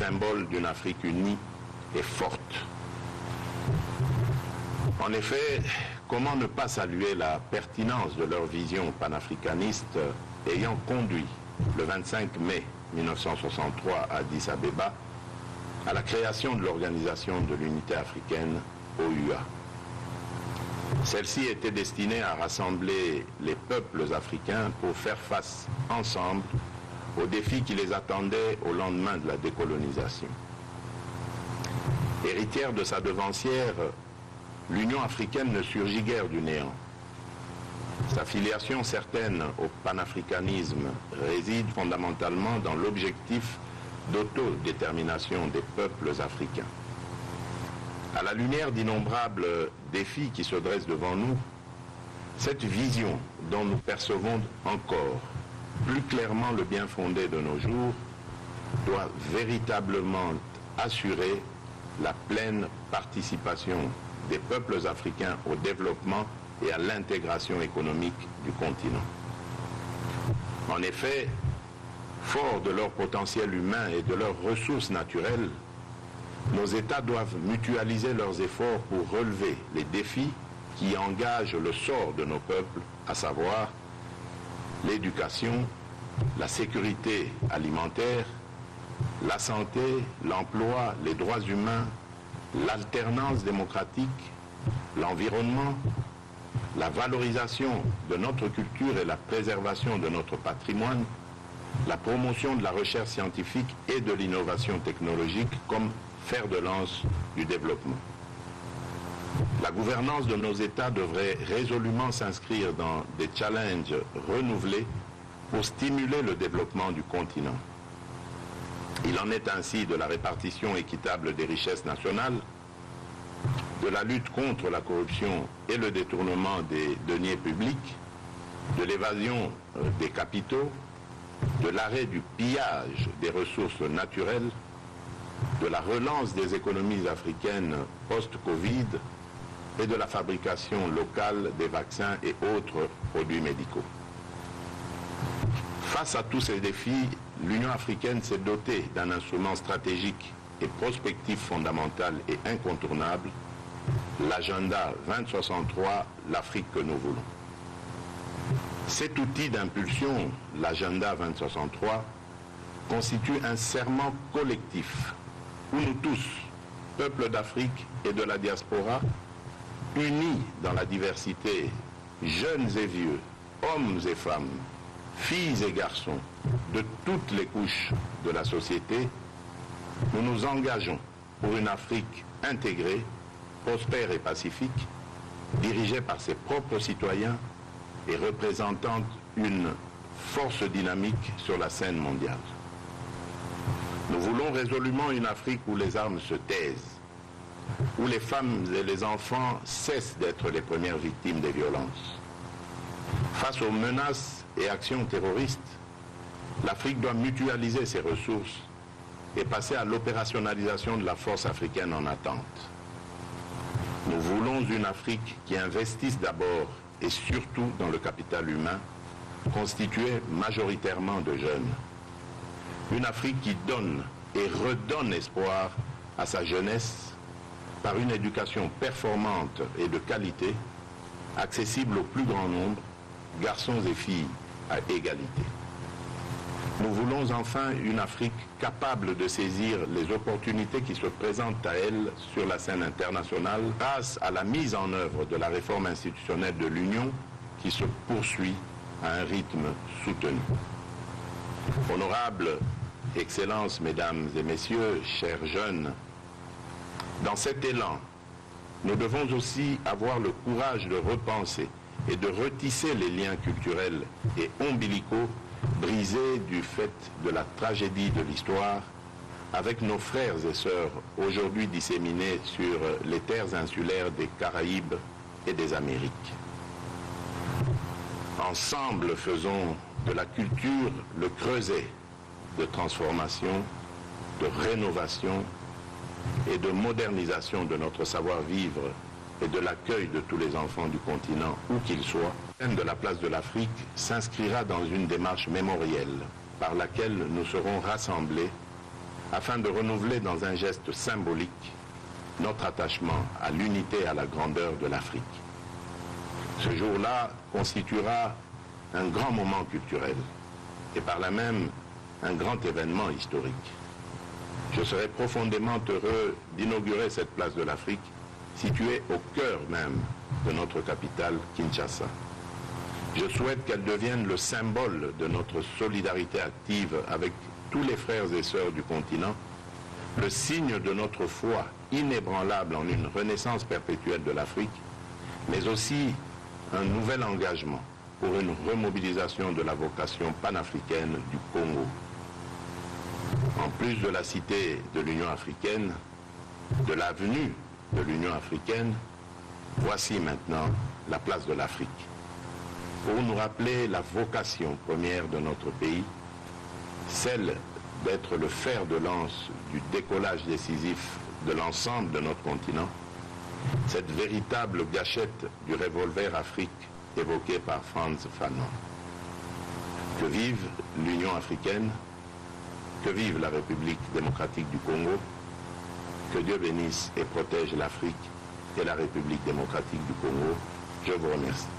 symbole d'une Afrique unie et forte. En effet, comment ne pas saluer la pertinence de leur vision panafricaniste ayant conduit le 25 mai 1963 à Addis Abeba à la création de l'Organisation de l'Unité africaine, OUA. Celle-ci était destinée à rassembler les peuples africains pour faire face ensemble aux défis qui les attendaient au lendemain de la décolonisation. Héritière de sa devancière, l'Union africaine ne surgit guère du néant. Sa filiation certaine au panafricanisme réside fondamentalement dans l'objectif d'autodétermination des peuples africains. À la lumière d'innombrables défis qui se dressent devant nous, cette vision dont nous percevons encore plus clairement le bien fondé de nos jours doit véritablement assurer la pleine participation des peuples africains au développement et à l'intégration économique du continent. En effet, forts de leur potentiel humain et de leurs ressources naturelles, nos États doivent mutualiser leurs efforts pour relever les défis qui engagent le sort de nos peuples, à savoir l'éducation, la sécurité alimentaire, la santé, l'emploi, les droits humains, l'alternance démocratique, l'environnement, la valorisation de notre culture et la préservation de notre patrimoine, la promotion de la recherche scientifique et de l'innovation technologique comme fer de lance du développement. La gouvernance de nos États devrait résolument s'inscrire dans des challenges renouvelés pour stimuler le développement du continent. Il en est ainsi de la répartition équitable des richesses nationales, de la lutte contre la corruption et le détournement des deniers publics, de l'évasion des capitaux, de l'arrêt du pillage des ressources naturelles, de la relance des économies africaines post-Covid et de la fabrication locale des vaccins et autres produits médicaux. Face à tous ces défis, l'Union africaine s'est dotée d'un instrument stratégique et prospectif fondamental et incontournable, l'agenda 2063, l'Afrique que nous voulons. Cet outil d'impulsion, l'agenda 2063, constitue un serment collectif où nous tous, peuples d'Afrique et de la diaspora, unis dans la diversité, jeunes et vieux, hommes et femmes, filles et garçons, de toutes les couches de la société, nous nous engageons pour une Afrique intégrée, prospère et pacifique, dirigée par ses propres citoyens et représentant une force dynamique sur la scène mondiale. Nous voulons résolument une Afrique où les armes se taisent, où les femmes et les enfants cessent d'être les premières victimes des violences. Face aux menaces et actions terroristes, l'Afrique doit mutualiser ses ressources et passer à l'opérationnalisation de la force africaine en attente. Nous voulons une Afrique qui investisse d'abord et surtout dans le capital humain, constitué majoritairement de jeunes. Une Afrique qui donne et redonne espoir à sa jeunesse par une éducation performante et de qualité, accessible au plus grand nombre, garçons et filles à égalité. Nous voulons enfin une Afrique capable de saisir les opportunités qui se présentent à elle sur la scène internationale grâce à la mise en œuvre de la réforme institutionnelle de l'Union qui se poursuit à un rythme soutenu. Honorables Excellences, Mesdames et Messieurs, chers jeunes, dans cet élan, nous devons aussi avoir le courage de repenser et de retisser les liens culturels et ombilicaux brisés du fait de la tragédie de l'histoire avec nos frères et sœurs aujourd'hui disséminés sur les terres insulaires des Caraïbes et des Amériques. Ensemble, faisons de la culture le creuset de transformation, de rénovation et de modernisation de notre savoir-vivre et de l'accueil de tous les enfants du continent, où qu'ils soient. Le thème de la place de l'Afrique s'inscrira dans une démarche mémorielle par laquelle nous serons rassemblés afin de renouveler dans un geste symbolique notre attachement à l'unité et à la grandeur de l'Afrique. Ce jour-là constituera un grand moment culturel et par là même un grand événement historique. Je serai profondément heureux d'inaugurer cette place de l'Afrique située au cœur même de notre capitale, Kinshasa. Je souhaite qu'elle devienne le symbole de notre solidarité active avec tous les frères et sœurs du continent, le signe de notre foi inébranlable en une renaissance perpétuelle de l'Afrique, mais aussi un nouvel engagement pour une remobilisation de la vocation panafricaine du Congo. En plus de la cité de l'Union africaine, de l'avenue de l'Union africaine, voici maintenant la place de l'Afrique. Pour nous rappeler la vocation première de notre pays, celle d'être le fer de lance du décollage décisif de l'ensemble de notre continent, cette véritable gâchette du revolver Afrique évoquée par Frantz Fanon. Que vive l'Union africaine, que vive la République démocratique du Congo, que Dieu bénisse et protège l'Afrique et la République démocratique du Congo. Je vous remercie.